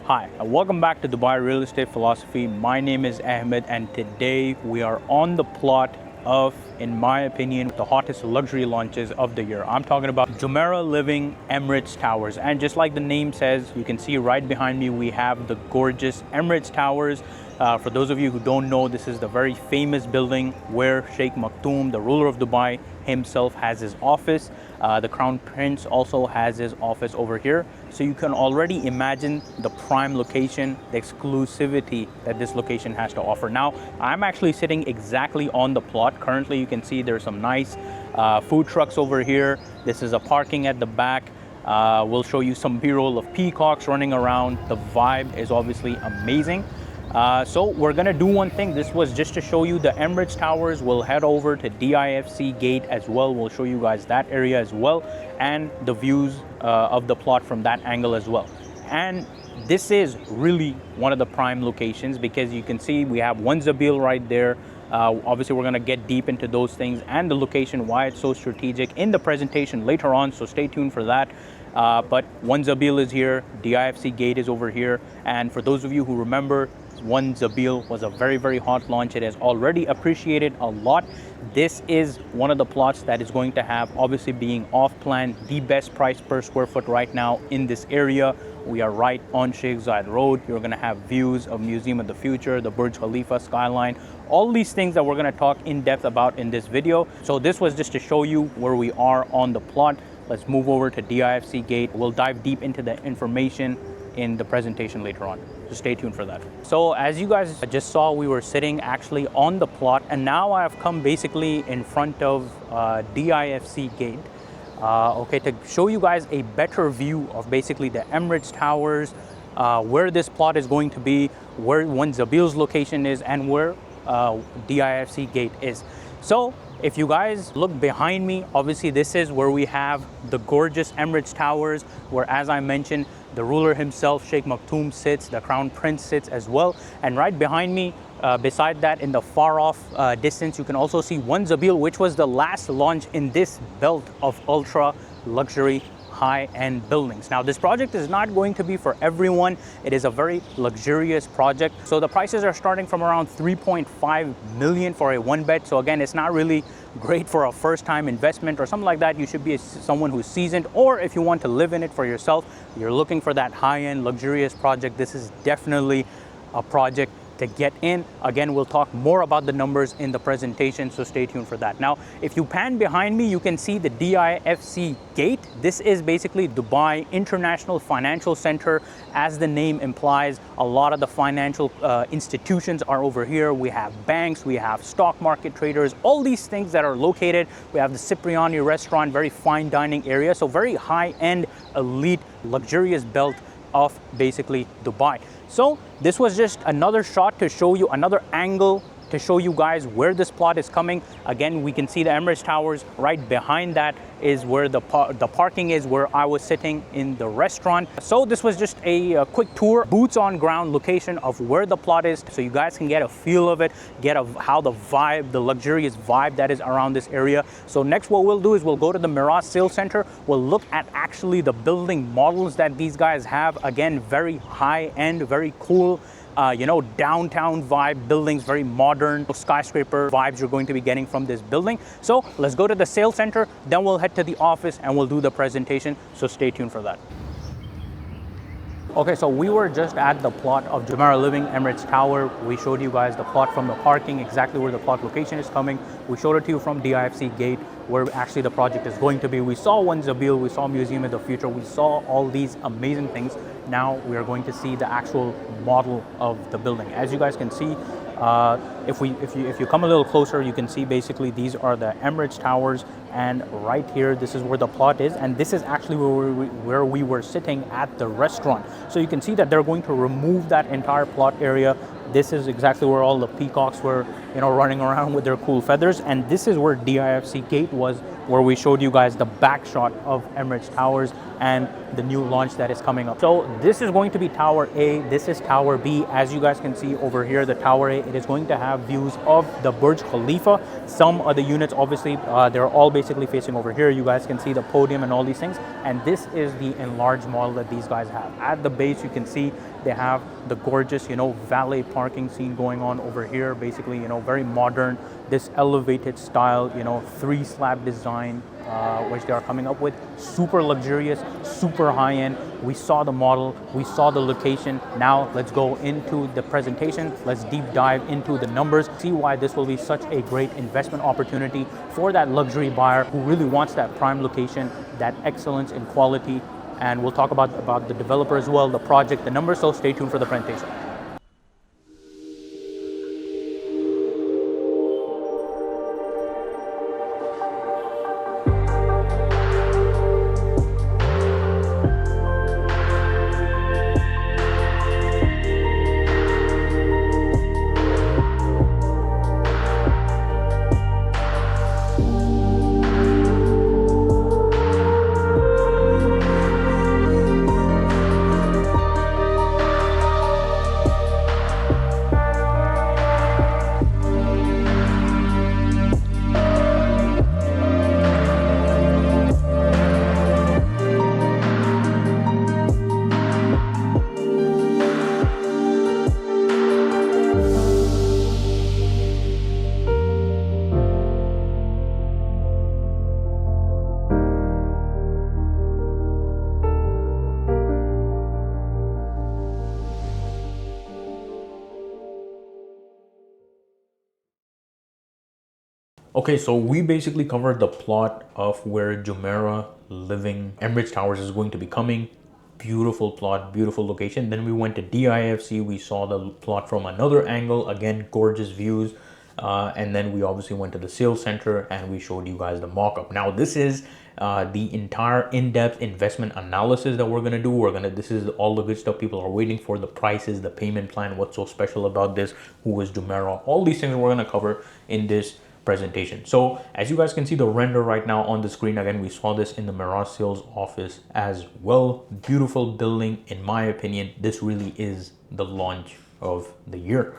Hi, and welcome back to Dubai Real Estate Philosophy. My name is Ahmed, and today we are on the plot of, in my opinion, the hottest luxury launches of the year. I'm talking about Jumeirah Living Emirates Towers. And just like the name says, you can see right behind me, we have the gorgeous Emirates Towers. For those of you who don't know, this is the very famous building where Sheikh Maktoum, the ruler of Dubai, himself has his office. The Crown Prince also has his office over here. So you can already imagine the prime location, the exclusivity that this location has to offer. Now, I'm actually sitting exactly on the plot. Currently, you can see there's some nice food trucks over here. This is a parking at the back. We'll show you some B-roll of peacocks running around. The vibe is obviously amazing. So we're gonna do one thing. This was just to show you the Emirates Towers. We'll head over to DIFC Gate as well. We'll show you guys that area as well, and the views of the plot from that angle as well. And this is really one of the prime locations because you can see we have one Zabeel right there. Obviously, we're gonna get deep into those things and the location, why it's so strategic in the presentation later on, so stay tuned for that. But one Zabeel is here, DIFC Gate is over here, and for those of you who remember, one Zabeel was a very, very hot launch. It has already appreciated a lot. This is one of the plots that is going to have, obviously being off plan, the best price per square foot right now in this area. We are right on Sheikh Zayed Road. You're gonna have views of Museum of the Future, the Burj Khalifa skyline, all these things that we're gonna talk in depth about in this video. So this was just to show you where we are on the plot. Let's move over to DIFC Gate. We'll dive deep into the information in the presentation later on. So stay tuned for that. So as you guys just saw, we were sitting actually on the plot, and now I have come basically in front of DIFC Gate, okay, to show you guys a better view of basically the Emirates Towers, where this plot is going to be, where one Zabeel's location is, and where DIFC Gate is. So if you guys look behind me, obviously this is where we have the gorgeous Emirates Towers, where, as I mentioned, the ruler himself, Sheikh Maktoum, sits, the Crown Prince sits as well. And right behind me, beside that, in the far off distance, you can also see one Zabeel, which was the last launch in this belt of ultra luxury high-end buildings. Now, this project is not going to be for everyone. It is a very luxurious project. So the prices are starting from around 3.5 million for a one bed. So again, it's not really great for a first-time investment or something like that. You should be someone who's seasoned, or if you want to live in it for yourself, you're looking for that high-end luxurious project, this is definitely a project to get in. Again, we'll talk more about the numbers in the presentation, so stay tuned for that. Now, if you pan behind me, you can see the DIFC Gate. This is basically Dubai International Financial Center. As the name implies, a lot of the financial institutions are over here. We have banks, we have stock market traders, all these things that are located. We have the Cipriani restaurant, very fine dining area, so very high-end, elite, luxurious belt of basically Dubai. So this was just another shot to show you, another angle to show you guys where this plot is coming. Again, we can see the Emirates Towers. Right behind that is where the parking is, where I was sitting in the restaurant. So this was just a quick tour, boots on ground location of where the plot is, so you guys can get a feel of it, get how the vibe, the luxurious vibe that is around this area. So next what we'll do is we'll go to the Mirage Sales Center. We'll look at actually the building models that these guys have. Again, very high end, very cool, you know, downtown vibe buildings, very modern skyscraper vibes you're going to be getting from this building. So let's go to the sales center, then we'll head to the office and we'll do the presentation. So stay tuned for that. Okay, so we were just at the plot of Jumeirah Living Emirates Tower. We showed you guys the plot from the parking, exactly where the plot location is coming. We showed it to you from DIFC Gate, where actually the project is going to be. We saw one Zabeel, we saw Museum of the Future, we saw all these amazing things. Now we are going to see the actual model of the building. As you guys can see, if you come a little closer, you can see basically these are the Emirates Towers, and right here, this is where the plot is, and this is actually where we were sitting at the restaurant. So you can see that they're going to remove that entire plot area, This is exactly where all the peacocks were, running around with their cool feathers. And this is where DIFC Gate was, where we showed you guys the back shot of Emirates Towers and the new launch that is coming up. So this is going to be Tower A, this is Tower B. As you guys can see over here, the Tower A, it is going to have views of the Burj Khalifa. Some of the units, obviously, they're all basically facing over here. You guys can see the podium and all these things. And this is the enlarged model that these guys have. At the base, you can see they have the gorgeous, valet parking scene going on over here. Basically, very modern, this elevated style, 3 slab design, which they are coming up with. Super luxurious, super high end. We saw the model, we saw the location. Now let's go into the presentation. Let's deep dive into the numbers, see why this will be such a great investment opportunity for that luxury buyer who really wants that prime location, that excellence in quality. And we'll talk about the developer as well, the project, the numbers. So stay tuned for the presentation. Okay, so we basically covered the plot of where Jumeirah Living Emirates Towers is going to be coming. Beautiful plot, beautiful location. Then we went to DIFC. We saw the plot from another angle. Again, gorgeous views. And then we obviously went to the sales center and we showed you guys the mock-up. Now this is the entire in-depth investment analysis that we're gonna do. This is all the good stuff people are waiting for, the prices, the payment plan, what's so special about this, who is Jumeirah, all these things we're gonna cover in this presentation. So as you guys can see the render right now on the screen, again, we saw this in the Mirage sales office as well. Beautiful building. In my opinion, this really is the launch of the year.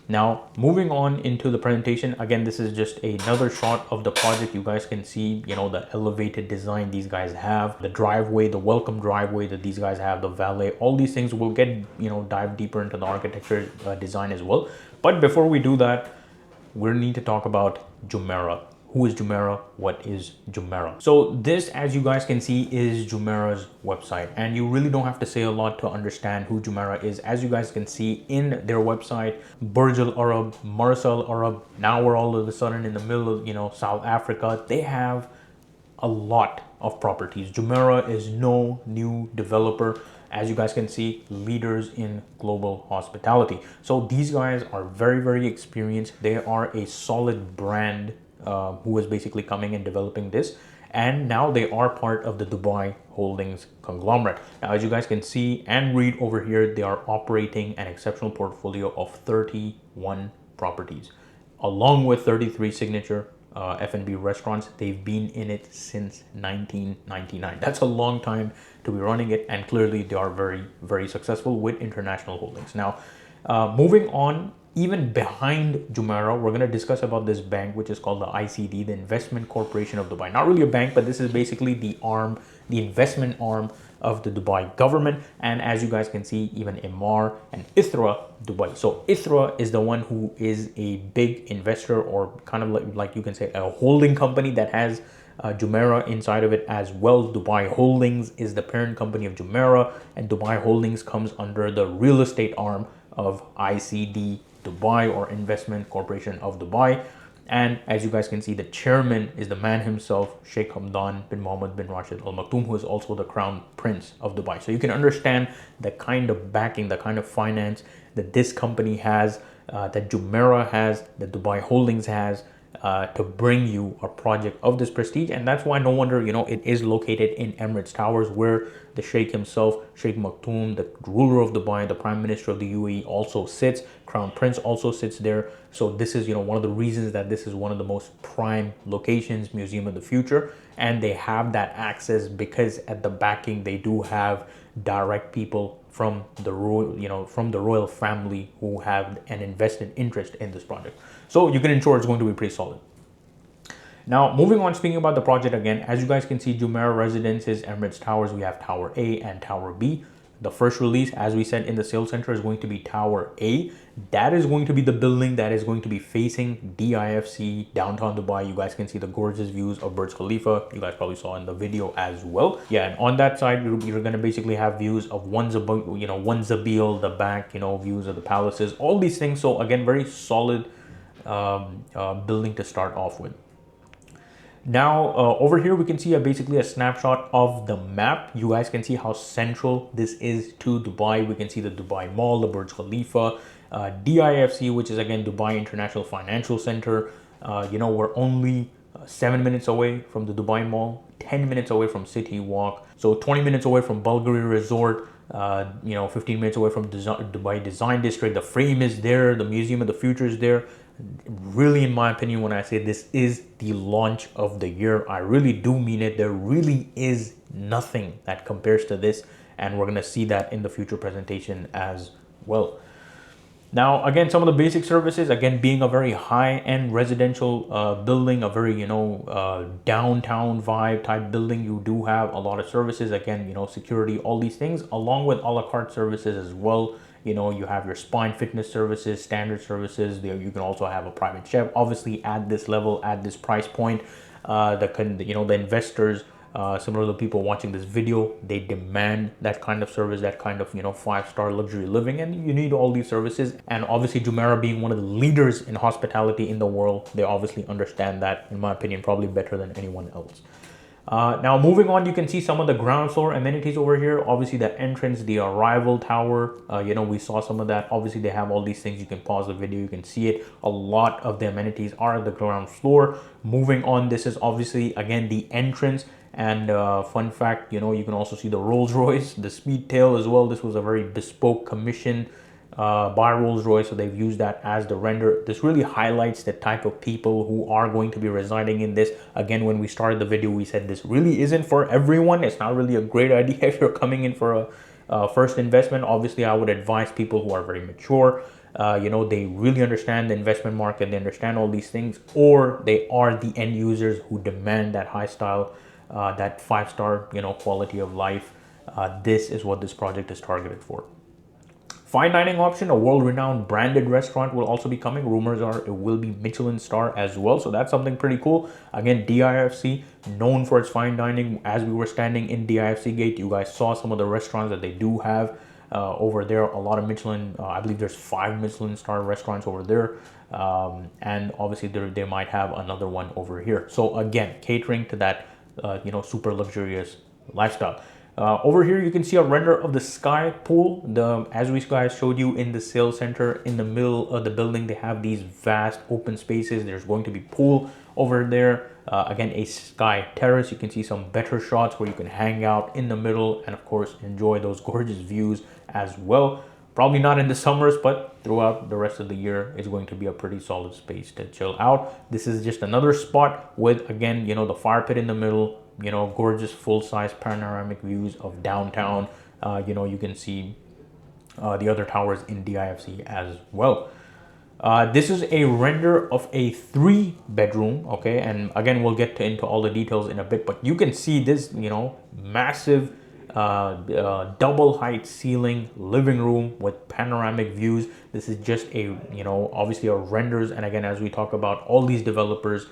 Now, moving on into the presentation, again, this is just another shot of the project. You guys can see, the elevated design these guys have, the driveway, the welcome driveway that these guys have, the valet, all these things. We'll get, dive deeper into the architecture design as well. But before we do that, we need to talk about Jumeirah. Who is Jumeirah? What is Jumeirah? So this, as you guys can see, is Jumeirah's website, and you really don't have to say a lot to understand who Jumeirah is. As you guys can see in their website, Burj Al Arab, Marsa Al Arab. Now we're all of a sudden in the middle of, South Africa. They have a lot of properties. Jumeirah is no new developer. As you guys can see, leaders in global hospitality. So these guys are very, very experienced. They are a solid brand who is basically coming and developing this. And now they are part of the Dubai Holdings conglomerate. Now, as you guys can see and read over here, they are operating an exceptional portfolio of 31 properties, along with 33 signature F&B restaurants. They've been in it since 1999. That's a long time to be running it, and clearly they are very, very successful with international holdings. Now, moving on, even behind Jumeirah, we're going to discuss about this bank, which is called the ICD, the Investment Corporation of Dubai. Not really a bank, but this is basically the investment arm of the Dubai government. And as you guys can see, even Emaar and ITHRA Dubai. So ITHRA is the one who is a big investor, or kind of like you can say a holding company that has Jumeirah inside of it as well. Dubai Holdings is the parent company of Jumeirah, and Dubai Holdings comes under the real estate arm of ICD Dubai, or Investment Corporation of Dubai. And as you guys can see, the chairman is the man himself, Sheikh Hamdan bin Mohammed bin Rashid Al Maktoum, who is also the crown prince of Dubai. So you can understand the kind of backing, the kind of finance that this company has, that Jumeirah has, that Dubai Holdings has, to bring you a project of this prestige. And that's why no wonder, it is located in Emirates Towers, where the Sheikh himself, Sheikh Maktoum, the ruler of Dubai, the Prime Minister of the UAE, also sits. Crown Prince also sits there. So this is, one of the reasons that this is one of the most prime locations, Museum of the Future. And they have that access because at the backing, they do have direct people from the royal, from the royal family who have an invested interest in this project. So you can ensure it's going to be pretty solid. Now, moving on, speaking about the project again, as you guys can see, Jumeirah Residences, Emirates Towers, we have Tower A and Tower B. The first release, as we said in the sales center, is going to be Tower A. That is going to be the building that is going to be facing DIFC, downtown Dubai. You guys can see the gorgeous views of Burj Khalifa. You guys probably saw in the video as well. Yeah, and on that side, you're going to basically have views of one Zabeel, the back, views of the palaces, all these things. So again, very solid building to start off with. Now, over here, we can see basically a snapshot of the map. You guys can see how central this is to Dubai. We can see the Dubai Mall, the Burj Khalifa, DIFC, which is again Dubai International Financial Center. We're only 7 minutes away from the Dubai Mall, 10 minutes away from City Walk, so 20 minutes away from Bulgari Resort, 15 minutes away from Dubai Design District. The frame is there, the Museum of the Future is there. Really, in my opinion, when I say this is the launch of the year, I really do mean it. There really is nothing that compares to this, and we're going to see that in the future presentation as well. Now, again, some of the basic services, again, being a very high-end residential building, a very, downtown vibe type building, you do have a lot of services, again, security, all these things, along with a la carte services as well. You have your spine fitness services, standard services. There, you can also have a private chef. Obviously, at this level, at this price point, the investors, similar to the people watching this video, they demand that kind of service, that kind of 5-star luxury living, and you need all these services. And obviously, Jumeirah being one of the leaders in hospitality in the world, they obviously understand that, in my opinion, probably better than anyone else. Now, moving on, you can see some of the ground floor amenities over here. Obviously, the entrance, the arrival tower, we saw some of that. Obviously, they have all these things. You can pause the video, you can see it. A lot of the amenities are at the ground floor. Moving on, this is obviously, again, the entrance. And fun fact, you can also see the Rolls Royce, the Speedtail as well. This was a very bespoke commission by Rolls Royce, so they've used that as the render. This really highlights the type of people who are going to be residing in this. Again, when we started the video, we said this really isn't for everyone. It's not really a great idea if you're coming in for a first investment. Obviously, I would advise people who are very mature, they really understand the investment market, they understand all these things, or they are the end users who demand that high style, that 5-star, quality of life. This is what this project is targeted for. Fine dining option, a world-renowned branded restaurant will also be coming. Rumors are it will be Michelin star as well. So that's something pretty cool. Again, DIFC, known for its fine dining. As we were standing in DIFC gate, you guys saw some of the restaurants that they do have over there. A lot of Michelin, I believe there's 5 Michelin star restaurants over there. And obviously they might have another one over here. So again, catering to that, super luxurious lifestyle. Over here, you can see a render of the sky pool. As we guys showed you in the sales center, in the middle of the building, they have these vast open spaces. There's going to be pool over there. Again, a sky terrace. You can see some better shots where you can hang out in the middle and, of course, enjoy those gorgeous views as well. Probably not in the summers, but throughout the rest of the year, it's going to be a pretty solid space to chill out. This is just another spot with, again, the fire pit in the middle, gorgeous full-size panoramic views of downtown. You can see the other towers in DIFC as well. This is a render of a 3-bedroom, okay? And again, we'll get into all the details in a bit, but you can see this, massive double height ceiling living room with panoramic views. This is just a, obviously a renders. And again, as we talk about all these developers,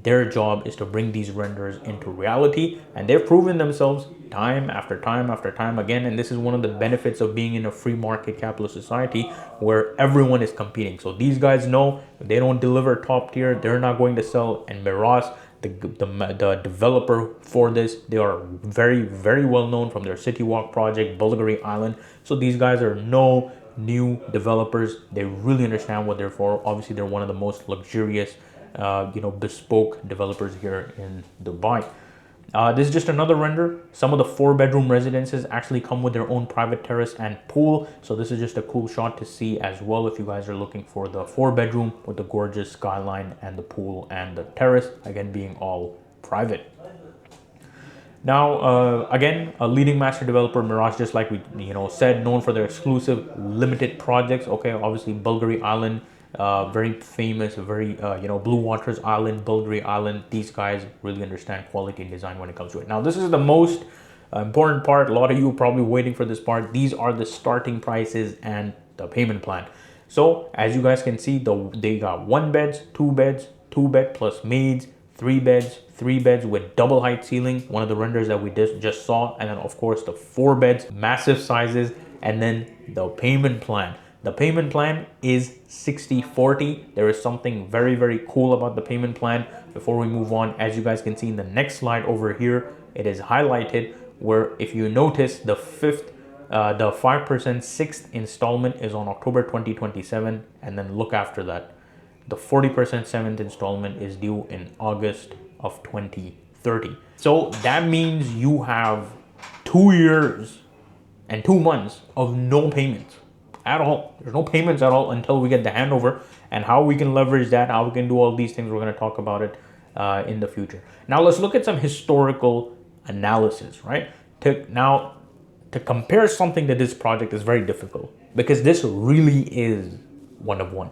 their job is to bring these renders into reality, and they've proven themselves time after time after time again. And this is one of the benefits of being in a free market capitalist society where everyone is competing. So these guys know if they don't deliver top tier, they're not going to sell. And Miras, the developer for this, they are very, very well known from their City Walk project, Bulgari Island. So these guys are no new developers. They really understand what they're for. Obviously, they're one of the most luxurious bespoke developers here in Dubai. This is just another render. Some of the 4-bedroom residences actually come with their own private terrace and pool. So this is just a cool shot to see as well if you guys are looking for the 4-bedroom with the gorgeous skyline and the pool and the terrace, again being all private. Now, again, a leading master developer, Mirage, just like we said, known for their exclusive limited projects. Okay, obviously Bulgari Island, very famous, very Blue Waters Island, Bulgari Island. These guys really understand quality and design when it comes to it. Now, this is the most important part. A lot of you are probably waiting for this part. These are the starting prices and the payment plan. So as you guys can see, they got 1 beds, 2 beds, 2 bed plus maids, 3 beds, 3 beds with double height ceiling, one of the renders that we just saw, and then of course the 4 beds, massive sizes, and then the payment plan. The payment plan is 60/40. There is something very, very cool about the payment plan. Before we move on, as you guys can see in the next slide over here, it is highlighted where if you notice the 5% sixth installment is on October 2027, and then look after that. The 40% seventh installment is due in August of 2030. So that means you have 2 years and 2 months of no payments at all. There's no payments at all until we get the handover, and how we can leverage that, how we can do all these things. We're going to talk about it in the future. Now let's look at some historical analysis, right? To compare something to this project is very difficult because this really is one of one.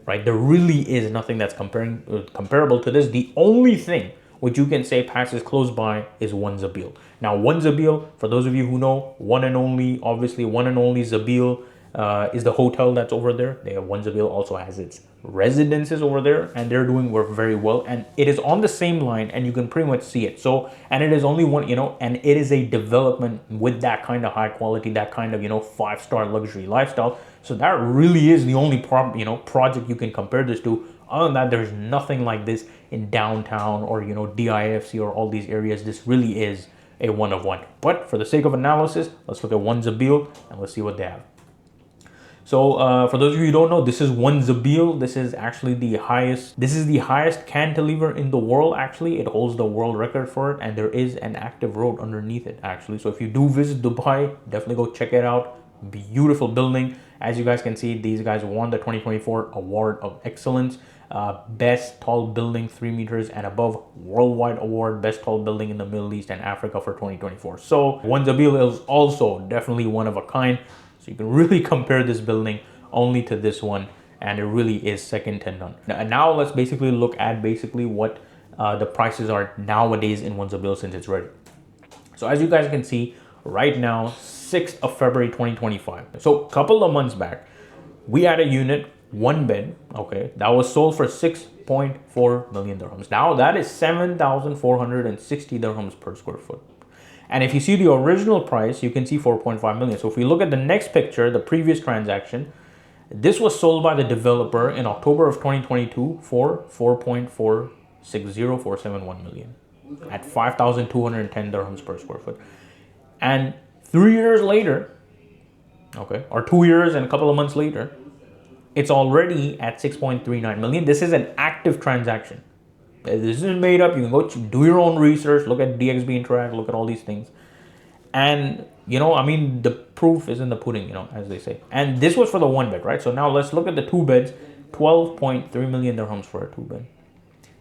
Right, there really is nothing that's comparable to this. The only thing which you can say passes close by is One Zabeel. Now, One Zabeel, for those of you who know, one and only Zabeel is the hotel that's over there. One Zabeel also has its residences over there, and they're doing work very well. And it is on the same line, and you can pretty much see it. So, and it is only one, and it is a development with that kind of high quality, that kind of 5-star luxury lifestyle. So that really is the only project you can compare this to. Other than that, there's nothing like this in downtown or DIFC or all these areas. This really is a one of one. But for the sake of analysis, let's look at One Zabeel and let's see what they have. So for those of you who don't know, this is One Zabeel. This is actually the highest. This is the highest cantilever in the world. Actually, it holds the world record for it, and there is an active road underneath it. Actually, so if you do visit Dubai, definitely go check it out. Beautiful building. As you guys can see, these guys won the 2024 Award of Excellence. Best Tall Building 3 meters and above worldwide award, Best Tall Building in the Middle East and Africa for 2024. So One Zabeel is also definitely one of a kind. So you can really compare this building only to this one, and it really is second to none. Now let's basically look at what the prices are nowadays in One Zabeel since it's ready. So as you guys can see right now, 6th of February 2025. So a couple of months back, we had a unit, 1 bed, okay, that was sold for 6.4 million dirhams. Now that is 7,460 dirhams per square foot. And if you see the original price, you can see 4.5 million. So if we look at the next picture, the previous transaction, this was sold by the developer in October of 2022 for 4.460471 million at 5,210 dirhams per square foot. And 3 years later, okay, or 2 years and a couple of months later, it's already at 6.39 million. This is an active transaction. This isn't made up. You can go do your own research, look at DXB Interact, look at all these things. And, the proof is in the pudding, as they say. And this was for the 1 bed, right? So now let's look at the 2 beds, 12.3 million dirhams for a 2 bed.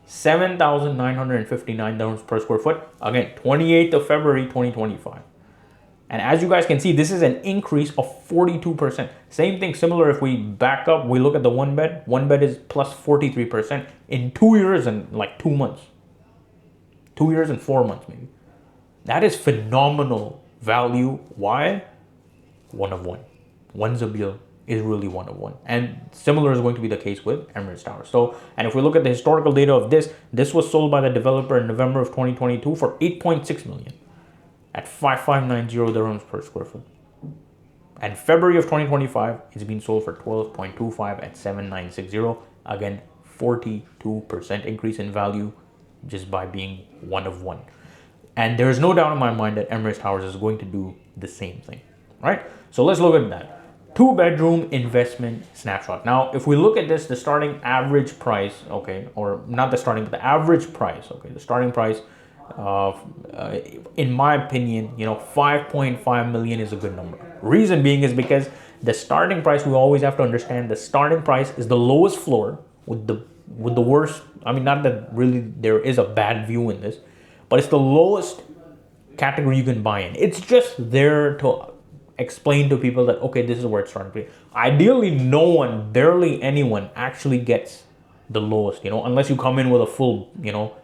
7,959 dirhams per square foot. Again, 28th of February, 2025. And as you guys can see, this is an increase of 42%. Same thing, similar if we back up, we look at the 1 bed. 1 bed is plus 43% in 2 years and like 2 months. 2 years and 4 months maybe. That is phenomenal value. Why? One of one. One Zabeel is really one of one. And similar is going to be the case with Emirates Tower. So, and if we look at the historical data of this was sold by the developer in November of 2022 for 8.6 million. At 5,590 dirhams per square foot. And February of 2025, it's been sold for 12.25 at 7,960. Again, 42% increase in value just by being one of one. And there is no doubt in my mind that Emirates Towers is going to do the same thing, right? So let's look at that. 2-bedroom investment snapshot. Now, if we look at this, the starting average price, okay, or not the starting, but the average price, okay, the starting price, in my opinion, 5.5 million is a good number. Reason being is because the starting price, we always have to understand the starting price is the lowest floor with the worst. I mean, not that really there is a bad view in this, but it's the lowest category you can buy in. It's just there to explain to people that, okay, this is where it's starting. Ideally, no one, barely anyone actually gets the lowest, unless you come in with a full,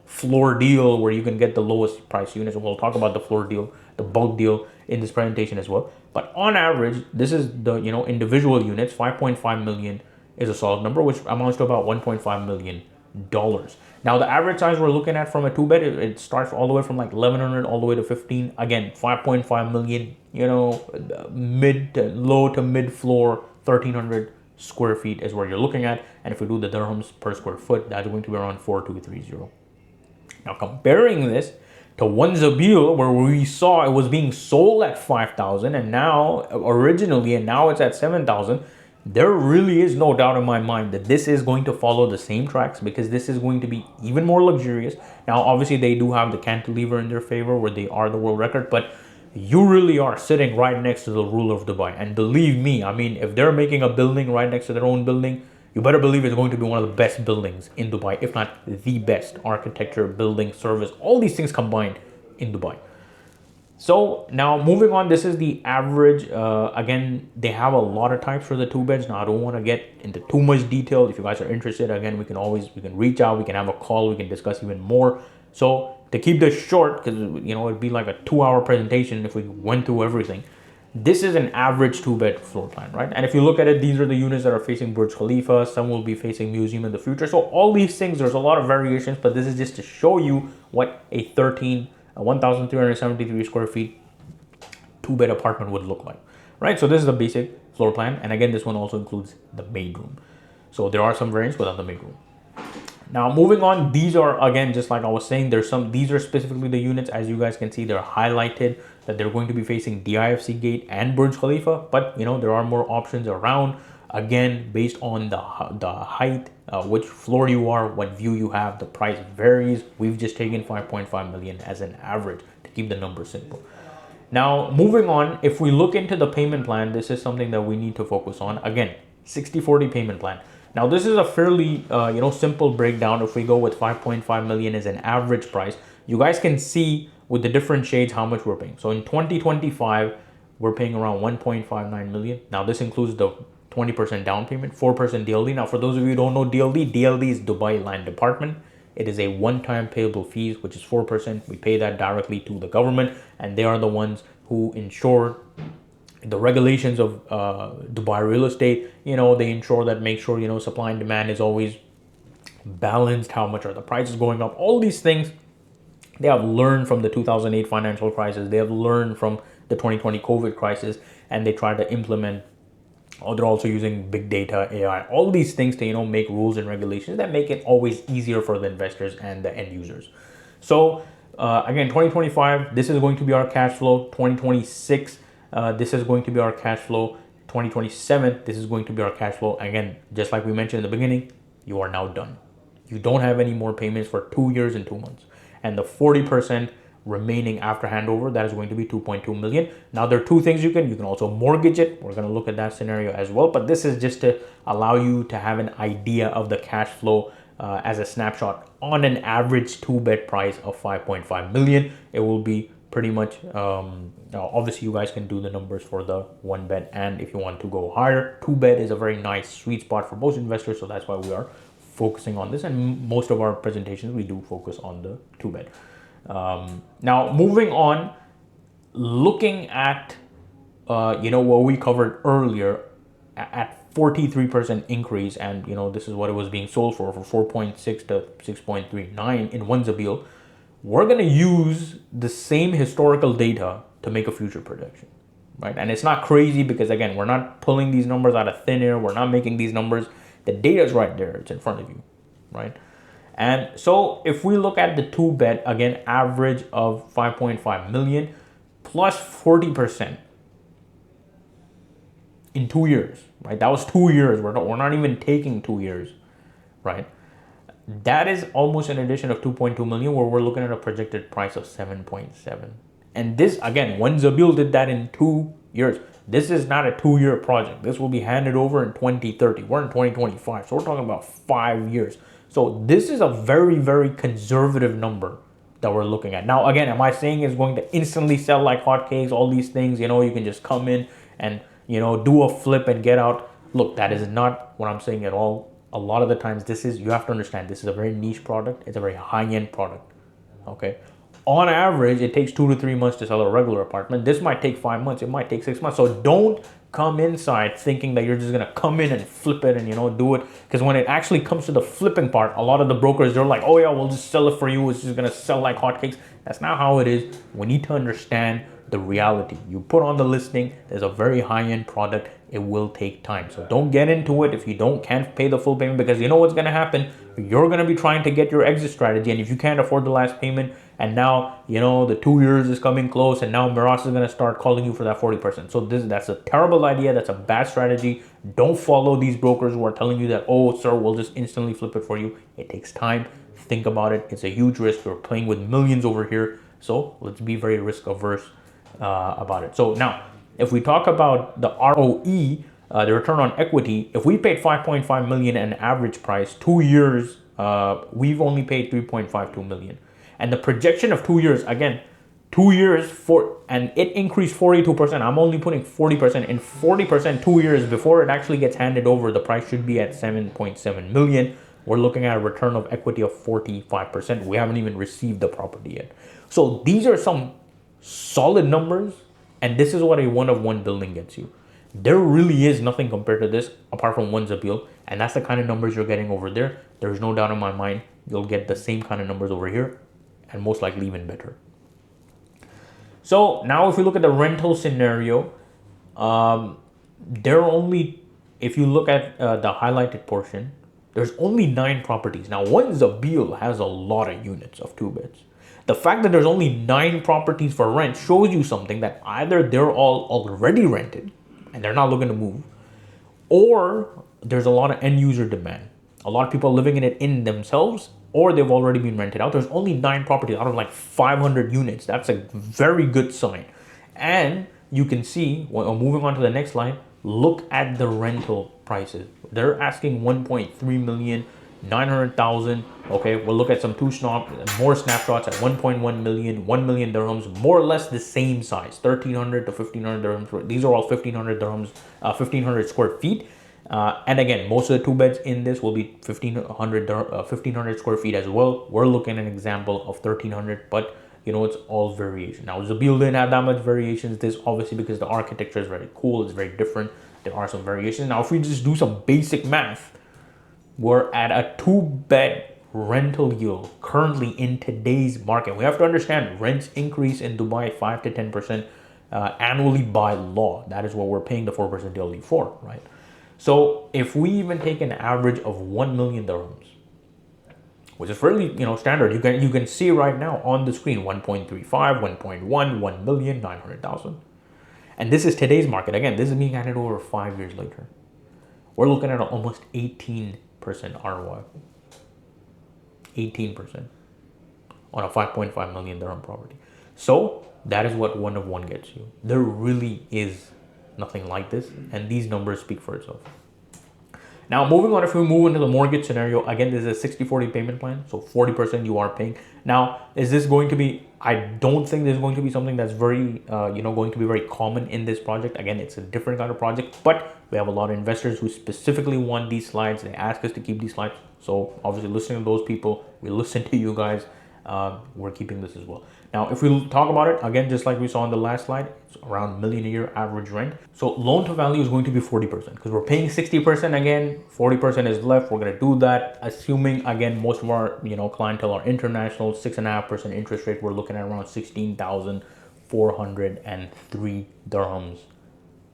floor deal where you can get the lowest price units. And we'll talk about the floor deal, the bulk deal in this presentation as well. But on average, this is the, individual units. 5.5 million is a solid number, which amounts to about $1.5 million. Now, the average size we're looking at from a 2-bed, it starts all the way from like 1,100 all the way to 15. Again, 5.5 million, low to mid floor, 1,300 square feet is where you're looking at. And if we do the dirhams per square foot, that's going to be around 4,230. Now, comparing this to one Zabeel, where we saw it was being sold at 5,000 and now it's at 7,000. There really is no doubt in my mind that this is going to follow the same tracks, because this is going to be even more luxurious. Now, obviously, they do have the cantilever in their favor where they are the world record, but you really are sitting right next to the ruler of Dubai. And believe me, I mean, if they're making a building right next to their own building, you better believe it's going to be one of the best buildings in Dubai, if not the best. Architecture, building, service, all these things combined in Dubai. So now moving on, this is the average. Again, they have a lot of types for the 2-beds. Now, I don't want to get into too much detail. If you guys are interested, again, we can reach out, we can have a call, we can discuss even more. So to keep this short, because it'd be like a 2-hour presentation if we went through everything. This is an average 2-bed floor plan, right? And if you look at it, these are the units that are facing Burj Khalifa. Some will be facing museum in the future. So all these things, there's a lot of variations, but this is just to show you what a 1,373 square feet 2-bed apartment would look like, right? So this is the basic floor plan. And again, this one also includes the bedroom. So there are some variants without the bedroom. Now, moving on, these are, again, just like I was saying, these are specifically the units. As you guys can see, they're highlighted that they're going to be facing DIFC gate and Burj Khalifa, but there are more options around, again, based on the height, which floor you are, what view you have, the price varies. We've just taken 5.5 million as an average to keep the numbers simple. Now, moving on, if we look into the payment plan, this is something that we need to focus on. Again, 60/40 payment plan. Now, this is a fairly, simple breakdown. If we go with 5.5 million as an average price, you guys can see with the different shades how much we're paying. So in 2025, we're paying around 1.59 million. Now, this includes the 20% down payment, 4% DLD. Now, for those of you who don't know DLD is Dubai Land Department. It is a one-time payable fees, which is 4%. We pay that directly to the government, and they are the ones who ensure the regulations of Dubai real estate. They ensure that, make sure, supply and demand is always balanced. How much are the prices going up? All these things they have learned from the 2008 financial crisis. They have learned from the 2020 COVID crisis, and they try to implement, or they're also using big data, AI, all these things to, make rules and regulations that make it always easier for the investors and the end users. So again, 2025, this is going to be our cash flow. 2026, this is going to be our cash flow. 2027, this is going to be our cash flow. Again, just like we mentioned in the beginning, you are now done. You don't have any more payments for 2 years and 2 months. And the 40% remaining after handover, that is going to be 2.2 million. Now, there are two things you can also mortgage it. We're going to look at that scenario as well. But this is just to allow you to have an idea of the cash flow as a snapshot on an average 2-bed price of 5.5 million. It will be pretty much, obviously you guys can do the numbers for the 1-bed, and if you want to go higher, 2-bed is a very nice sweet spot for most investors. So that's why we are focusing on this, and most of our presentations we do focus on the 2-bed. Now, moving on, looking at what we covered earlier at 43% increase, and this is what it was being sold for 4.6 to 6.39 in one Zabeel. We're going to use the same historical data to make a future prediction, right? And it's not crazy because, again, we're not pulling these numbers out of thin air. We're not making these numbers. The data is right there. It's in front of you, right? And so if we look at the 2-bed, again, average of 5.5 million plus 40% in 2 years, right? That was 2 years. We're not even taking 2 years, right? That is almost an addition of 2.2 million, where we're looking at a projected price of 7.7. And this, again, when Zabeel did that in 2 years, this is not a 2-year project. This will be handed over in 2030. We're in 2025, so we're talking about 5 years. So this is a very, very conservative number that we're looking at. Now, again, am I saying it's going to instantly sell like hotcakes, all these things, you can just come in and, do a flip and get out? Look, that is not what I'm saying at all. A lot of the times you have to understand, this is a very niche product. It's a very high-end product, okay? On average, it takes 2 to 3 months to sell a regular apartment. This might take 5 months. It might take 6 months. So don't come inside thinking that you're just going to come in and flip it and, do it. Because when it actually comes to the flipping part, a lot of the brokers, they're like, oh yeah, we'll just sell it for you. It's just going to sell like hotcakes. That's not how it is. We need to understand the reality. You put on the listing, there's a very high-end product. It will take time. So don't get into it if you can't pay the full payment, because you know what's going to happen. You're going to be trying to get your exit strategy. And if you can't afford the last payment, and now, the 2 years is coming close, and now Emirates is going to start calling you for that 40%. So that's a terrible idea. That's a bad strategy. Don't follow these brokers who are telling you that, oh, sir, we'll just instantly flip it for you. It takes time. Think about it. It's a huge risk. We're playing with millions over here. So let's be very risk averse about it. So now, if we talk about the ROE, the return on equity, if we paid 5.5 million an average price, 2 years, we've only paid 3.52 million. And the projection of 2 years, again, 2 years and it increased 42%. I'm only putting 40%. In 40%, 2 years before it actually gets handed over, the price should be at 7.7 million. We're looking at a return of equity of 45%. We haven't even received the property yet. So these are some solid numbers. And this is what a one-of-one building gets you. There really is nothing compared to this apart from one Zabeel. And that's the kind of numbers you're getting over there. There's no doubt in my mind you'll get the same kind of numbers over here, and most likely even better. So now if we look at the rental scenario, if you look at the highlighted portion, there's only 9 properties. Now, one Zabeel has a lot of units of 2 beds. The fact that there's only 9 properties for rent shows you something, that either they're all already rented and they're not looking to move, or there's a lot of end user demand. A lot of people are living in it in themselves, or they've already been rented out. There's only 9 properties out of like 500 units. That's a very good sign. And you can see, moving on to the next slide, look at the rental prices. They're asking 1.3 million. 900,000. Okay, we'll look at some more snapshots at 1.1 million, 1 million dirhams, more or less the same size, 1,300 to 1,500 dirhams. These are all 1,500 dirhams, 1,500 square feet. And again, most of the 2 beds in this will be 1,500 square feet as well. We're looking at an example of 1,300, but it's all variation. Now, Zabeel didn't have that much variations. This obviously because the architecture is very cool. It's very different. There are some variations. Now, if we just do some basic math, we're at a 2-bed rental yield currently in today's market. We have to understand rents increase in Dubai 5 to 10% annually by law. That is what we're paying the 4% DLD for, right? So if we even take an average of 1 million dirhams, which is fairly standard, you can see right now on the screen 1.35, 1.1, 1,900,000. And this is today's market. Again, this is being handed over 5 years later. We're looking at almost 18% ROI. 18% on a 5.5 million dirham property. So that is what one-of-one gets you. There really is nothing like this, and these numbers speak for itself. Now, moving on, if we move into the mortgage scenario, again, this is a 60-40 payment plan. So 40% you are paying. Now, is this going to be, I don't think there's going to be something that's very, going to be very common in this project. Again, it's a different kind of project, but we have a lot of investors who specifically want these slides. They ask us to keep these slides. So obviously listening to those people, we listen to you guys. We're keeping this as well. Now, if we talk about it, again, just like we saw on the last slide, it's around $1 million a year average rent. So loan to value is going to be 40% because we're paying 60% again, 40% is left. We're going to do that, assuming, again, most of our, clientele are international, 6.5% interest rate. We're looking at around 16,403 dirhams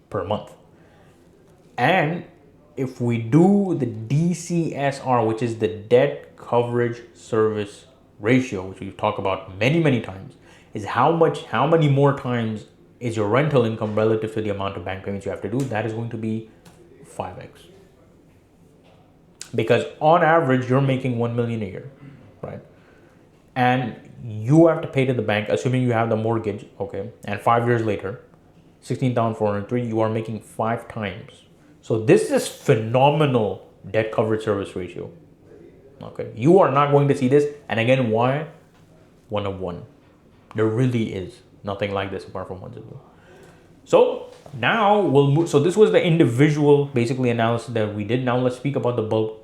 per month. And if we do the DCSR, which is the debt coverage service ratio, which we've talked about many times, is how many more times is your rental income relative to the amount of bank payments you have to do, that is going to be 5x. Because on average, you're making 1 million a year, right? And you have to pay to the bank, assuming you have the mortgage, okay? And 5 years later, 16,403, you are making 5 times. So this is phenomenal debt coverage service ratio. Okay, you are not going to see this. And again, why? 1 of 1. There really is nothing like this apart from 1 Zabeel. So now we'll move. So this was the individual basically analysis that we did. Now let's speak about the bulk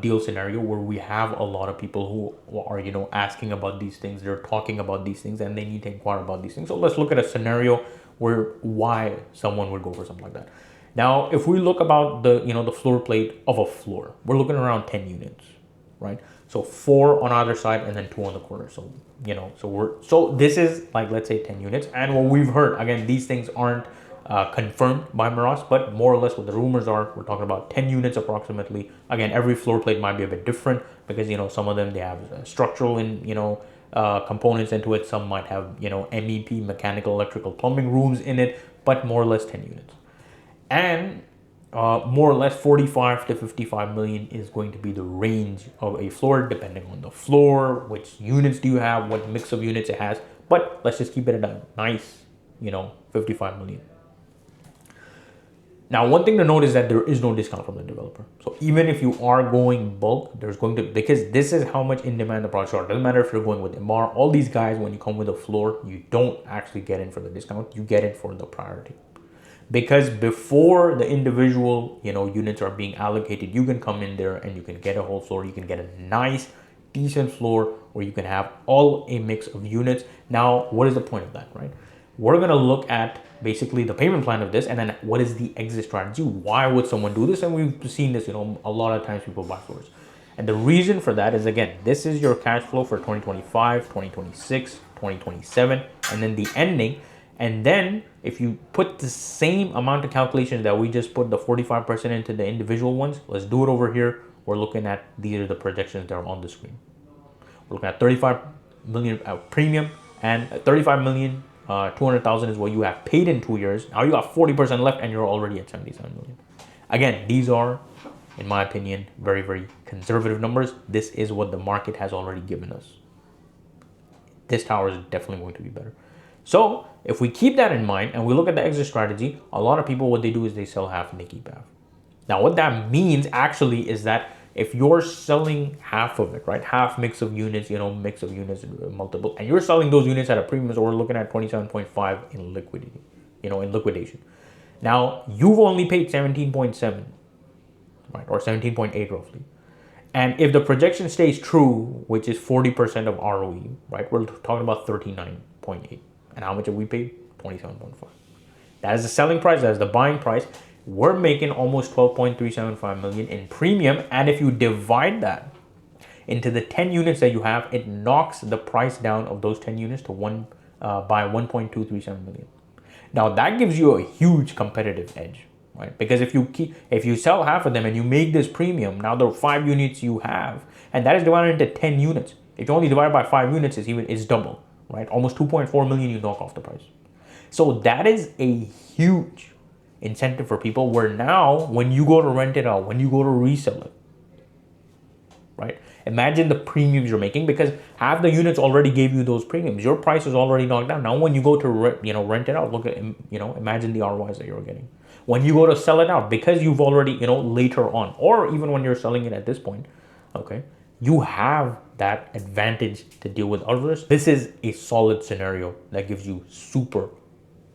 deal scenario where we have a lot of people who are, you know, asking about these things. They're talking about these things and they need to inquire about these things. So let's look at a scenario where why someone would go for something like that. Now, if we look about the, you know, the floor plate of a floor, we're looking around 10 units, right? So 4 on either side and then 2 on the corner. So, you know, so this is like, let's say 10 units. And what we've heard, again, these things aren't confirmed by Miras, but more or less what the rumors are, we're talking about 10 units approximately. Again, every floor plate might be a bit different because, you know, some of them, they have structural and, you know, components into it. Some might have, you know, MEP, mechanical, electrical, plumbing rooms in it, but more or less 10 units. And more or less 45 to 55 million is going to be the range of a floor, depending on the floor, which units do you have, what mix of units it has. But let's just keep it at a nice, you know, 55 million. Now, one thing to note is that there is no discount from the developer. So even if you are going bulk, there's going to, because this is how much in demand the products are. It doesn't matter if you're going with Emirates, all these guys, when you come with a floor, you don't actually get in for the discount. You get it for the priority. Because before the individual, you know, units are being allocated, you can come in there and you can get a whole floor. You can get a nice, decent floor where you can have all a mix of units. Now, what is the point of that, right? We're going to look at basically the payment plan of this and then what is the exit strategy? Why would someone do this? And we've seen this, you know, a lot of times people buy floors. And the reason for that is, again, this is your cash flow for 2025, 2026, 2027, and then the ending. And then if you put the same amount of calculations that we just put the 45% into the individual ones, let's do it over here. We're looking at, these are the projections that are on the screen. We're looking at 35 million premium and 35 million 200,000 is what you have paid in 2 years. Now you got 40% left and you're already at 77 million. Again, these are, in my opinion, very, very conservative numbers. This is what the market has already given us. This tower is definitely going to be better. So if we keep that in mind and we look at the exit strategy, a lot of people, what they do is they sell half and they keep half. Now, what that means actually is that if you're selling half of it, right, half mix of units, you know, mix of units, multiple, and you're selling those units at a premium, so we're looking at 27.5 in liquidity, you know, in liquidation. Now, you've only paid 17.7, right, or 17.8 roughly. And if the projection stays true, which is 40% of ROE, right, we're talking about 39.8. And how much have we paid? 27.5. That is the selling price. That is the buying price. We're making almost 12.375 million in premium. And if you divide that into the 10 units that you have, it knocks the price down of those 10 units to by 1.237 million. Now that gives you a huge competitive edge, right? Because if you sell half of them and you make this premium, now the 5 units you have, and that is divided into 10 units. If you only divide by 5 units, it's double, right? Almost 2.4 million you knock off the price. So that is a huge incentive for people where now when you go to rent it out, when you go to resell it, right? Imagine the premiums you're making because half the units already gave you those premiums. Your price is already knocked down. Now when you go to rent it out, look at, imagine the ROIs that you're getting. When you go to sell it out, because you've already, later on, or even when you're selling it at this point, okay, you have that advantage to deal with others. This is a solid scenario that gives you super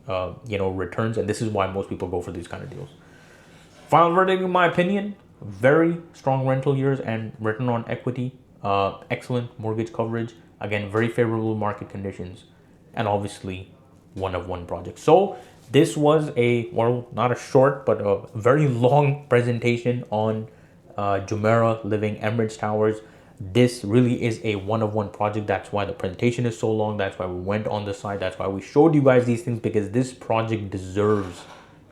returns, and this is why most people go for these kind of deals. Final verdict, in my opinion, very strong rental years and return on equity, excellent mortgage coverage, again, very favorable market conditions, and obviously one-of-one project. So this was not a short, but a very long presentation on Jumeirah Living Emirates Towers. This really is a one-of-one project. That's why the presentation is so long. That's why we went on the side. That's why we showed you guys these things, because this project deserves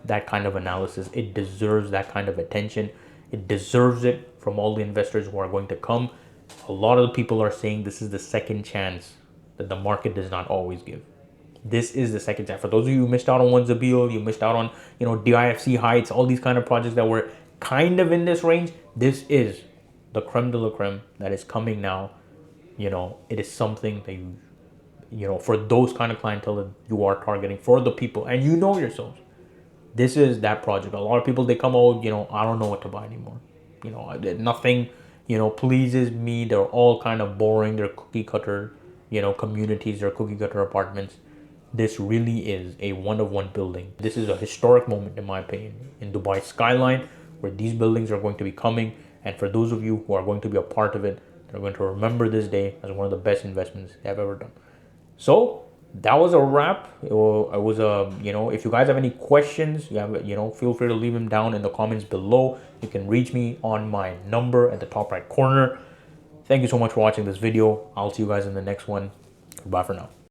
that kind of analysis. It deserves that kind of attention. It deserves it from all the investors who are going to come. A lot of the people are saying this is the second chance that the market does not always give. This is the second time. For those of you who missed out on One Zabeel, you missed out on, you know, DIFC Heights, all these kind of projects that were kind of in this range. This is the creme de la creme that is coming now. You know, it is something that you know, for those kind of clientele that you are targeting, for the people, and you know yourselves, this is that project. A lot of people, they come out, you know, I don't know what to buy anymore. You know, nothing, you know, pleases me. They're all kind of boring. They're cookie cutter, you know, communities. They're cookie cutter apartments. This really is a one-of-one building. This is a historic moment, in my opinion, in Dubai skyline, where these buildings are going to be coming. And for those of you who are going to be a part of it, they're going to remember this day as one of the best investments they have ever done. So that was a wrap. It was a, you know, if you guys have any questions, you have, you know, feel free to leave them down in the comments below. You can reach me on my number at the top right corner. Thank you so much for watching this video. I'll see you guys in the next one. Goodbye for now.